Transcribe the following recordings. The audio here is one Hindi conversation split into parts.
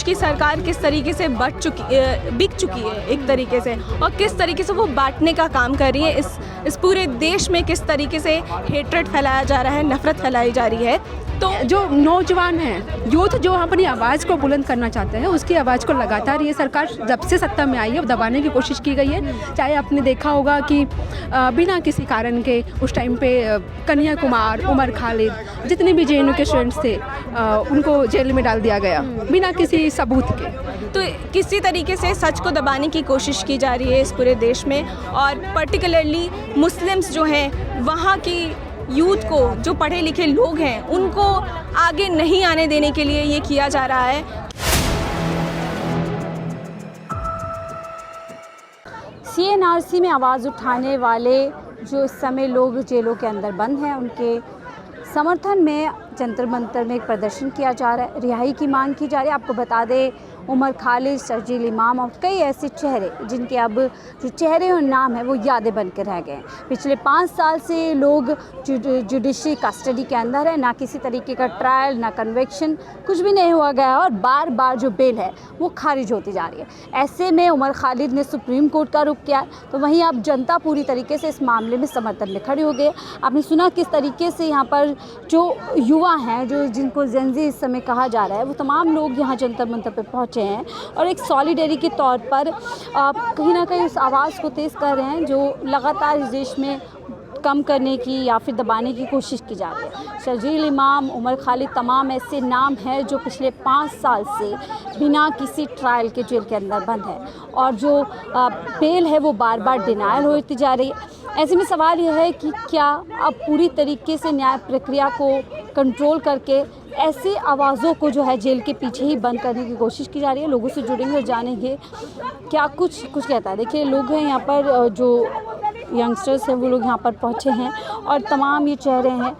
की सरकार किस तरीके से बिक चुकी है एक तरीके से, और किस तरीके से वो बांटने का काम कर रही है। इस पूरे देश में किस तरीके से हेट्रेड फैलाया जा रहा है, नफ़रत फैलाई जा रही है। तो जो नौजवान हैं, यूथ जो अपनी आवाज़ को बुलंद करना चाहते हैं, उसकी आवाज़ को लगातार ये सरकार जब से सत्ता में आई है दबाने की कोशिश की गई है। चाहे आपने देखा होगा कि बिना किसी कारण के उस टाइम पे कन्हैया कुमार, उमर खालिद, जितने भी जेएनयू के स्टूडेंट्स थे उनको जेल में डाल दिया गया बिना किसी सबूत के। तो किसी तरीके से सच को दबाने की कोशिश की जा रही है इस पूरे देश में, और पर्टिकुलरली मुस्लिम्स जो हैं, वहाँ की यूथ को, जो पढ़े लिखे लोग हैं, उनको आगे नहीं आने देने के लिए ये किया जा रहा है। CNRC में आवाज़ उठाने वाले जो इस समय लोग जेलों के अंदर बंद हैं, उनके समर्थन में जंतर मंतर में एक प्रदर्शन किया जा रहा है, रिहाई की मांग की जा रही है। आपको बता दें, उमर खालिद, शर्जील इमाम और कई ऐसे चेहरे जिनके अब जो चेहरे और नाम है वो यादें बन के रह गए हैं। पिछले 5 साल से लोग जुडिशरी कस्टडी के अंदर है, ना किसी तरीके का ट्रायल, ना कन्विक्शन, कुछ भी नहीं हुआ गया, और बार बार जो बेल है वो खारिज होती जा रही है। ऐसे में उमर खालिद ने सुप्रीम कोर्ट का रुख किया, तो वहीं अब जनता पूरी तरीके से इस मामले में समर्थन में खड़ी हो गई। आपने सुना किस तरीके से यहाँ पर जो युवा हैं, जो जिनको जेनजी इस समय कहा जा रहा है, वो तमाम लोग यहाँ जंतर मंतर पर पहुँचे हैं और एक सॉलिडेरिटी के तौर पर कहीं ना कहीं उस आवाज़ को तेज़ कर रहे हैं जो लगातार इस देश में कम करने की या फिर दबाने की कोशिश की जा रही है। शर्जील इमाम, उमर खालिद, तमाम ऐसे नाम हैं जो पिछले 5 साल से बिना किसी ट्रायल के जेल के अंदर बंद है, और जो बेल है वो बार बार डिनायल होती जा रही है। ऐसे में सवाल यह है कि क्या अब पूरी तरीके से न्याय प्रक्रिया को कंट्रोल करके ऐसी आवाज़ों को जो है जेल के पीछे ही बंद करने की कोशिश की जा रही है। लोगों से जुड़ेंगे और जानेंगे क्या कुछ कहता है। देखिए, लोग हैं यहाँ पर, जो यंगस्टर्स हैं वो लोग यहाँ पर पहुँचे हैं, और तमाम ये चेहरे हैं,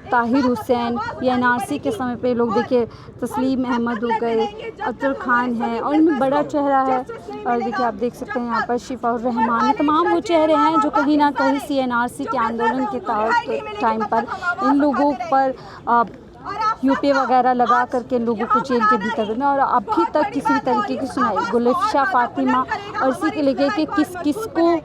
ताहिर हुसैन, ये NRC के समय पे लोग, देखिए तस्लीम अहमद हो गए, अतर खान है, और इनमें बड़ा चेहरा है, और देखिए आप देख सकते हैं यहाँ पर शिफाउर रहमान, तमाम वो चेहरे हैं जो कहीं ना कहीं CNRC के आंदोलन के टाइम पर इन लोगों पर यूपी वगैरह लगा करके लोगों को जेल के भीतर में, और अभी तक किसी भी तरीके की सुनाई, गुलिफ्शा, फातिमा और इसी के लेके कि किस को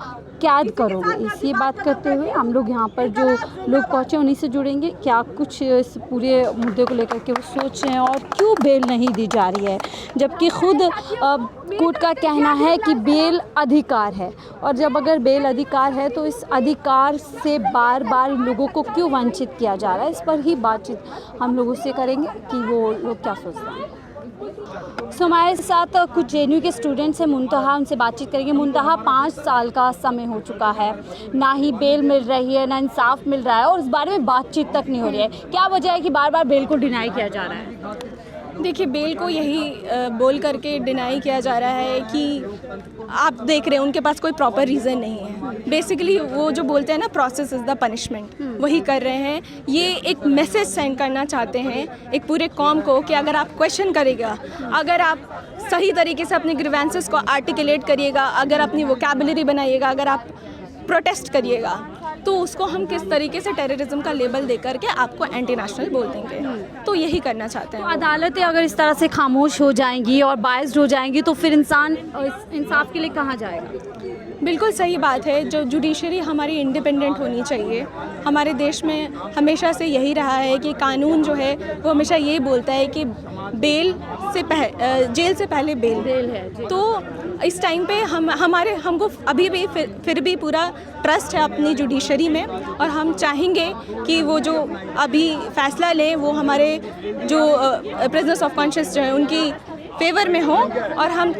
कैद करोगे, इसी बात करते हुए हम लोग यहाँ पर जो लोग पहुँचे उन्हीं से जुड़ेंगे। क्या कुछ इस पूरे मुद्दे को लेकर के वो सोच रहे हैं, और क्यों बेल नहीं दी जा रही है, जबकि खुद कोर्ट का कहना है कि बेल अधिकार है, और जब अगर बेल अधिकार है तो इस अधिकार से बार बार लोगों को क्यों वंचित किया जा रहा है। इस पर ही बातचीत हम लोगों से करेंगे कि वो लोग क्या सोचते हैं। हमारे साथ कुछ जेएनयू के स्टूडेंट्स हैं, मुंतहा, उनसे बातचीत करेंगे। मुंतहा, 5 साल का समय हो चुका है, ना ही बेल मिल रही है, ना इंसाफ मिल रहा है, और इस बारे में बातचीत तक नहीं हो रही है। क्या वजह है कि बार बार बेल को डिनाई किया जा रहा है? देखिए, बेल को यही बोल करके डिनाई किया जा रहा है कि आप देख रहे हैं उनके पास कोई प्रॉपर रीज़न नहीं है। बेसिकली वो जो बोलते हैं ना, प्रोसेस इज़ द पनिशमेंट, वही कर रहे हैं। ये एक मैसेज सेंड करना चाहते हैं एक पूरे कौम को कि अगर आप क्वेश्चन करेगा, अगर आप सही तरीके से अपने ग्रीवेंसेस को आर्टिकुलेट करिएगा, अगर अपनी वोकैबुलरी बनाइएगा, अगर आप प्रोटेस्ट करिएगा, तो उसको हम किस तरीके से टेररिज्म का लेबल दे करके आपको एंटी नेशनल बोल देंगे। तो यही करना चाहते हैं। तो अदालतें अगर इस तरह से खामोश हो जाएंगी और बायस्ड हो जाएंगी तो फिर इंसान इंसाफ के लिए कहाँ जाएगा? बिल्कुल सही बात है। जो जुडिशरी हमारी इंडिपेंडेंट होनी चाहिए। हमारे देश में हमेशा से यही रहा है कि कानून जो है वो हमेशा ये बोलता है कि जेल से पहले बेल है। तो इस टाइम पे हमको अभी भी फिर भी पूरा ट्रस्ट है अपनी जुडिशरी में, और हम चाहेंगे कि वो जो अभी फैसला लें वो हमारे जो प्रिजनर्स ऑफ कॉन्शियस जो है उनकी फेवर में हो, और हम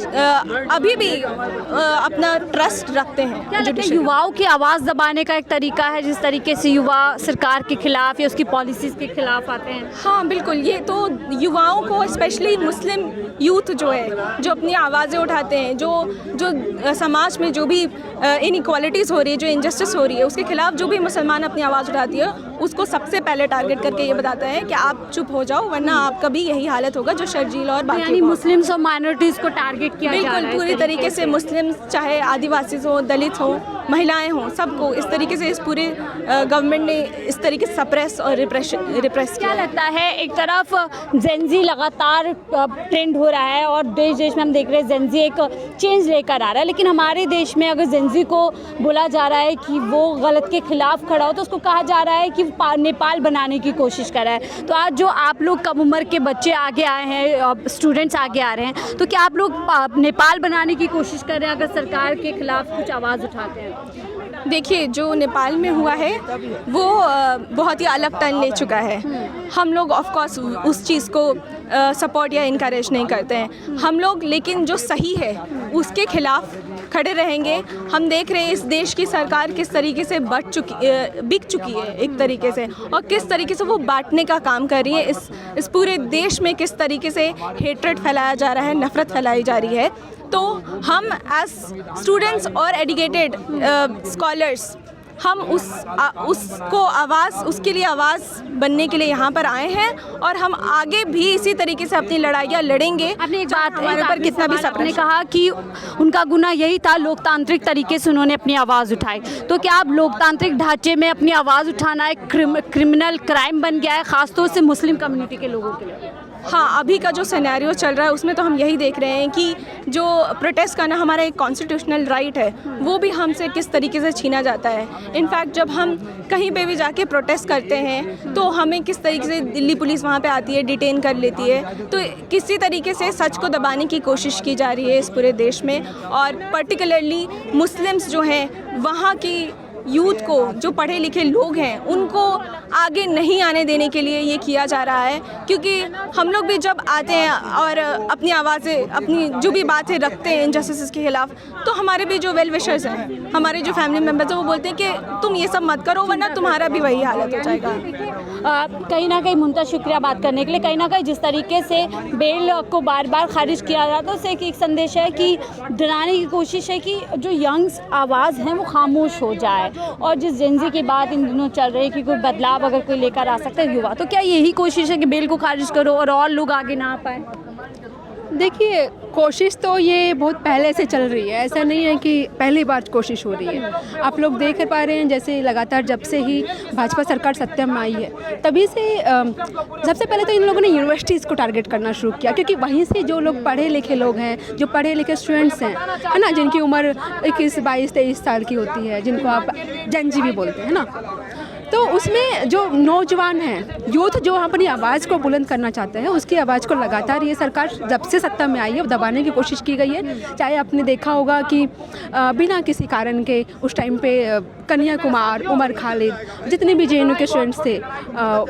अभी भी अपना ट्रस्ट रखते हैं। क्या लगता है युवाओं की आवाज़ दबाने का एक तरीका है, जिस तरीके से युवा सरकार के खिलाफ या उसकी पॉलिसीज़ के खिलाफ आते हैं? हाँ बिल्कुल, ये तो युवाओं को, स्पेशली मुस्लिम यूथ जो है, जो अपनी आवाज़ें उठाते हैं, जो समाज में जो भी इनइक्वालिटीज़ हो रही है, जो इनजस्टिस हो रही है, उसके खिलाफ जो भी मुसलमान अपनी आवाज़ उठाती है, उसको सबसे पहले टारगेट करके ये बताता है कि आप चुप हो जाओ, वरना आपका भी यही हालत होगा जो शर्जील और बाकी। मुस्लिम्स और माइनॉरिटीज़ को टारगेट किया जा रहा है बिल्कुल इस पूरी तरीके से मुस्लिम, चाहे आदिवासी हो, दलित हो, महिलाएं हों, सबको इस तरीके से इस पूरे गवर्नमेंट ने इस तरीके से सप्रेस और रिप्रेस क्या किया। लगता है, एक तरफ जेंजी लगातार ट्रेंड हो रहा है और देश देश में हम देख रहे हैं जेंजी एक चेंज लेकर आ रहा है, लेकिन हमारे देश में अगर जेंजी को बोला जा रहा है कि वो गलत के खिलाफ खड़ा हो तो उसको कहा जा रहा है कि नेपाल बनाने की कोशिश कर रहा है। तो आज जो आप लोग कम उम्र के बच्चे आगे आए हैं, स्टूडेंट्स आगे आ रहे हैं, तो क्या आप लोग नेपाल बनाने की कोशिश कर रहे हैं अगर सरकार के खिलाफ कुछ आवाज़ उठाते हैं? देखिए, जो नेपाल में हुआ है वो बहुत ही अलग टर्न ले चुका है। हम लोग ऑफ कोर्स उस चीज़ को सपोर्ट या इनकरेज नहीं करते हैं हम लोग, लेकिन जो सही है उसके खिलाफ खड़े रहेंगे। हम देख रहे हैं इस देश की सरकार किस तरीके से बिक चुकी है एक तरीके से, और किस तरीके से वो बांटने का काम कर रही है। इस पूरे देश में किस तरीके से हेट्रेड फैलाया जा रहा है, नफ़रत फैलाई जा रही है। तो हम एज स्टूडेंट्स और एजुकेटेड स्कॉलर्स हम उसके लिए आवाज़ बनने के लिए यहाँ पर आए हैं, और हम आगे भी इसी तरीके से अपनी लड़ाइयाँ लड़ेंगे। आपने एक बात हमारे ऊपर कितना भी आपने कहा कि उनका गुना यही था, लोकतांत्रिक तरीके से उन्होंने अपनी आवाज़ उठाई, तो क्या आप लोकतांत्रिक ढांचे में अपनी आवाज़ उठाना एक क्रिमिनल क्राइम बन गया है, ख़ासतौर से मुस्लिम कम्युनिटी के लोगों के लिए? हाँ, अभी का जो सिनेरियो चल रहा है उसमें तो हम यही देख रहे हैं कि जो प्रोटेस्ट करना हमारा एक कॉन्स्टिट्यूशनल राइट है वो भी हमसे किस तरीके से छीना जाता है। इनफैक्ट जब हम कहीं पे भी जाके प्रोटेस्ट करते हैं तो हमें किस तरीके से दिल्ली पुलिस वहाँ पे आती है, डिटेन कर लेती है। तो किसी तरीके से सच को दबाने की कोशिश की जा रही है इस पूरे देश में, और पर्टिकुलरली मुस्लिम्स जो हैं वहाँ की यूथ को, जो पढ़े लिखे लोग हैं, उनको आगे नहीं आने देने के लिए ये किया जा रहा है। क्योंकि हम लोग भी जब आते हैं और अपनी आवाज़ें, अपनी जो भी बातें रखते हैं इनजस्टिस के खिलाफ, तो हमारे भी जो वेल विशर्स हैं, हमारे जो फैमिली मेम्बर्स हैं, वो बोलते हैं कि तुम ये सब मत करो वरना तुम्हारा भी वही हालत हो जाएगा। कहीं ना कहीं मुमताज़, शुक्रिया बात करने के लिए। कहीं ना कहीं जिस तरीके से बेल को बार बार खारिज किया जाता है उससे एक संदेश है कि डराने की कोशिश है कि जो यंग्स आवाज़ हैं वो खामोश हो जाए, और जिस जेंजी की बात इन दिनों चल रही है कि कोई बदलाव अगर कोई लेकर आ सकता है युवा, तो क्या यही कोशिश है कि बेल को खारिज करो और लोग आगे ना आ पाए? देखिए, कोशिश तो ये बहुत पहले से चल रही है, ऐसा नहीं है कि पहली बार कोशिश हो रही है। आप लोग देख पा रहे हैं जैसे लगातार जब से ही भाजपा सरकार सत्ता में आई है तभी से सबसे पहले तो इन लोगों ने यूनिवर्सिटीज़ को टारगेट करना शुरू किया, क्योंकि वहीं से जो लोग पढ़े लिखे लोग हैं, जो पढ़े लिखे स्टूडेंट्स हैं, है ना, जिनकी उम्र 21, 22, 23 साल की होती है, जिनको आप जेन भी बोलते हैं ना, तो उसमें जो नौजवान हैं, यूथ जो अपनी आवाज़ को बुलंद करना चाहते हैं, उसकी आवाज़ को लगातार ये सरकार जब से सत्ता में आई है दबाने की कोशिश की गई है। चाहे आपने देखा होगा कि बिना किसी कारण के उस टाइम पे कन्हैया कुमार, उमर खालिद, जितने भी जेएनयू के स्टूडेंट्स थे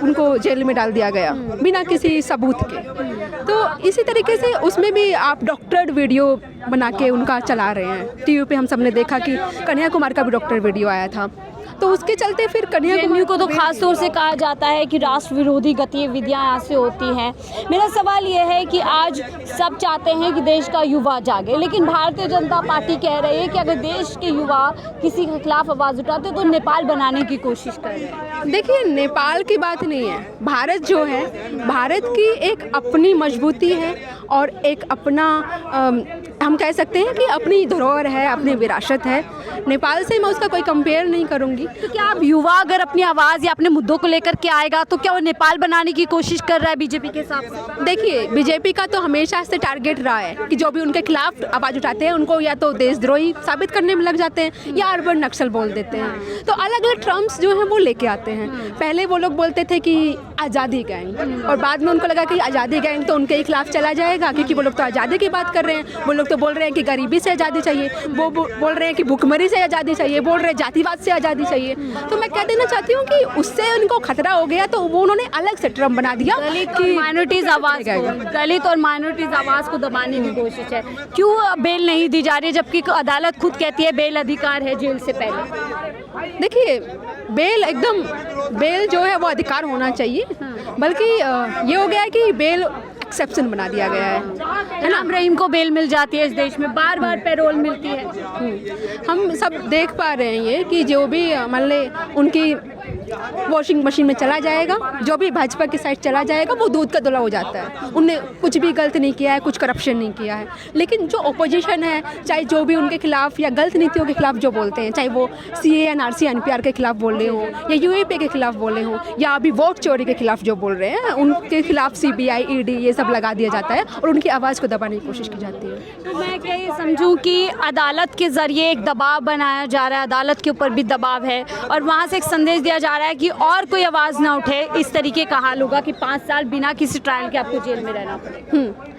उनको जेल में डाल दिया गया बिना किसी सबूत के। तो इसी तरीके से उसमें भी आप डॉक्टर्ड वीडियो बना के उनका चला रहे हैं। टीवी पे हम सब ने देखा कि कन्हैया कुमार का भी डॉक्टर वीडियो आया था, तो उसके चलते फिर कन्हैया कुमार को तो खास तौर से कहा जाता है कि राष्ट्र विरोधी गतिविधियां यहाँ से होती हैं। मेरा सवाल ये है कि आज सब चाहते हैं कि देश का युवा जागे, लेकिन भारतीय जनता पार्टी कह रही है कि अगर देश के युवा किसी के खिलाफ आवाज़ उठाते तो नेपाल बनाने की कोशिश करें। देखिए, नेपाल की बात नहीं है, भारत जो है, भारत की एक अपनी मजबूती है और एक अपना हम कह सकते हैं कि अपनी धरोहर है, अपनी विरासत है। नेपाल से मैं उसका कोई कंपेयर नहीं करूँगी। तो क्या आप युवा अगर अपनी आवाज़ या अपने मुद्दों को लेकर के आएगा तो क्या वो नेपाल बनाने की कोशिश कर रहा है बीजेपी के हिसाब से? देखिए, बीजेपी का तो हमेशा से टारगेट रहा है कि जो भी उनके खिलाफ आवाज़ उठाते हैं उनको या तो देशद्रोही साबित करने में लग जाते हैं या अर्बन नक्सल बोल देते हैं। तो अलग अलग टर्म्स जो हैं वो लेके आते हैं। पहले वो लोग बोलते थे कि आज़ादी गैंग, और बाद में उनको लगा कि आज़ादी गैंग तो उनके ही खिलाफ चला जाएगा, क्योंकि वो लोग तो आज़ादी की बात कर रहे हैं। वो लोग तो बोल रहे हैं कि गरीबी से आज़ादी चाहिए, वो बोल रहे हैं कि भूखमरी से आज़ादी चाहिए, बोल रहे हैं जातिवाद से आज़ादी चाहिए। तो मैं कह देना चाहती हूँ कि उससे उनको खतरा हो गया, तो वो उन्होंने अलग से टर्म बना दिया कि माइनॉरिटीज़ आवाज़ को, दलित और माइनॉरिटीज़ आवाज़ को दबाने की कोशिश है। क्यों बेल नहीं दी जा रही, जबकि अदालत खुद कहती है बेल अधिकार है जेल से पहले? देखिए, बेल जो है वो अधिकार होना चाहिए, बल्कि ये हो गया है कि बेल एक्सेप्शन बना दिया गया है ना। रहीम को बेल मिल जाती है इस देश में, बार बार पैरोल मिलती है। हम सब देख पा रहे हैं ये कि जो भी मान ले उनकी वॉशिंग मशीन में चला जाएगा, जो भी भाजपा की साइड चला जाएगा वो दूध का धुला हो जाता है। उनने कुछ भी गलत नहीं किया है, कुछ करप्शन नहीं किया है। लेकिन जो ओपोजिशन है, चाहे जो भी उनके खिलाफ या गलत नीतियों के खिलाफ जो बोलते हैं, चाहे वो CAA NRC NPR के खिलाफ बोल रहे हो या UAP के खिलाफ बोल रहे हो या अभी वोट चोरी के खिलाफ जो बोल रहे हैं, उनके खिलाफ CBI ED ये सब लगा दिया जाता है और उनकी आवाज़ को दबाने की कोशिश की जाती है। तो मैं क्या ये समझूं कि अदालत के ज़रिए एक दबाव बनाया जा रहा है, अदालत के ऊपर भी दबाव है और वहाँ से एक संदेश दिया जा रहा है कि और कोई आवाज़ ना उठे, इस तरीके का हाल होगा कि 5 साल बिना किसी ट्रायल के आपको जेल में रहना पड़ेगा।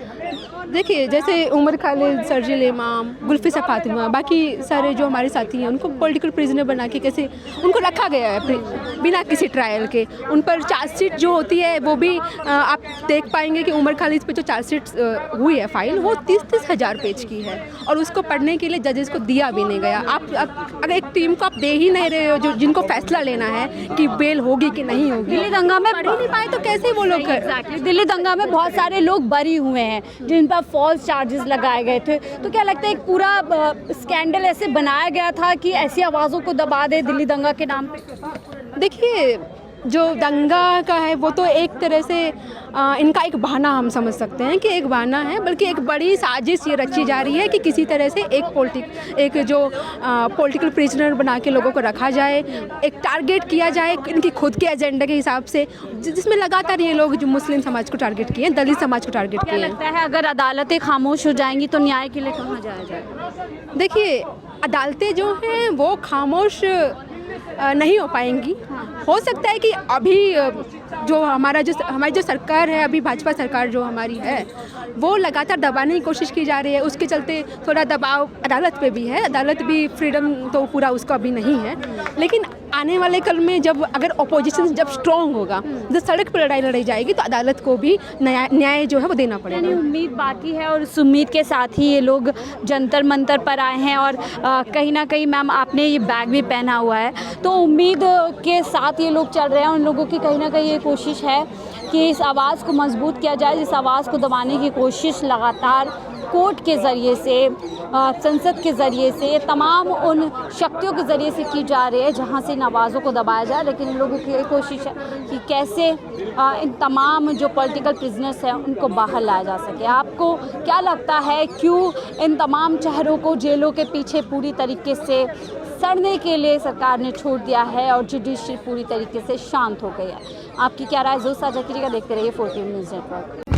देखिए, जैसे उमर खालिद, शर्जील इमाम, गुलफिसा फातिमा, बाकी सारे जो हमारे साथी हैं, उनको पॉलिटिकल प्रिजनर बना के कैसे उनको रखा गया है बिना किसी ट्रायल के। उन पर चार्जशीट जो होती है वो भी आप देख पाएंगे कि उमर खालिद पे जो चार्जशीट हुई है फाइल, वो 30-30 हज़ार पेज की है और उसको पढ़ने के लिए जजेस को दिया भी नहीं गया। आप अगर एक टीम को आप दे ही नहीं रहे हो जो जिनको फैसला लेना है कि बेल होगी कि नहीं होगी, दिल्ली दंगा में पढ़ ही नहीं पाए तो कैसे वो लोग दिल्ली दंगा में बहुत सारे लोग बरी हुए हैं जिन पर फॉल्स चार्जेस लगाए गए थे। तो क्या लगता है एक पूरा स्कैंडल ऐसे बनाया गया था कि ऐसी आवाज़ों को दबा दे दिल्ली दंगा के नाम पे? देखिए, जो दंगा का है वो तो एक तरह से इनका एक बहाना हम समझ सकते हैं कि एक बहाना है, बल्कि एक बड़ी साजिश ये रची जा रही है कि किसी तरह से एक जो पॉलिटिकल प्रिजनर बना के लोगों को रखा जाए, एक टारगेट किया जाए इनकी खुद के एजेंडे के हिसाब से, जिसमें लगातार ये लोग जो मुस्लिम समाज को टारगेट किए हैं, दलित समाज को टारगेट क्या किए हैं। लगता है अगर अदालतें खामोश हो जाएंगी तो न्याय के लिए कहाँ जाया जाएगा? देखिए, अदालतें जो हैं वो खामोश नहीं हो पाएंगी। हो सकता है कि अभी जो हमारी जो सरकार है, अभी भाजपा सरकार जो हमारी है, वो लगातार दबाने की कोशिश की जा रही है। उसके चलते थोड़ा दबाव अदालत पे भी है। अदालत भी फ्रीडम तो पूरा उसका अभी नहीं है, लेकिन आने वाले कल में जब अगर ओपोजिशन जब स्ट्रॉन्ग होगा, जब सड़क पर लड़ाई लड़ी जाएगी, तो अदालत को भी न्याय जो है वो देना पड़ेगा। यानी उम्मीद बाकी है और उस उम्मीद के साथ ही ये लोग जंतर मंतर पर आए हैं। और कहीं ना कहीं मैम आपने ये बैग भी पहना हुआ है, तो उम्मीद के साथ ये लोग चल रहे हैं। उन लोगों की कहीं ना कहीं ये कोशिश है कि इस आवाज़ को मजबूत किया जाए, जिस आवाज़ को दबाने की कोशिश लगातार कोर्ट के ज़रिए से, संसद के ज़रिए से, तमाम उन शक्तियों के ज़रिए से की जा रही है जहां से इन आवाज़ों को दबाया जाए। लेकिन इन लोगों की ये कोशिश है कि कैसे इन तमाम जो पॉलिटिकल प्रिजनर्स हैं उनको बाहर लाया जा सके। आपको क्या लगता है क्यों इन तमाम चेहरों को जेलों के पीछे पूरी तरीके से सड़ने के लिए सरकार ने छोड़ दिया है और जुडिशरी पूरी तरीके से शांत हो गई है? आपकी क्या राय ज़रूर साझा कीजिएगा। देखते रहिए 4TV न्यूज़ नेटवर्क।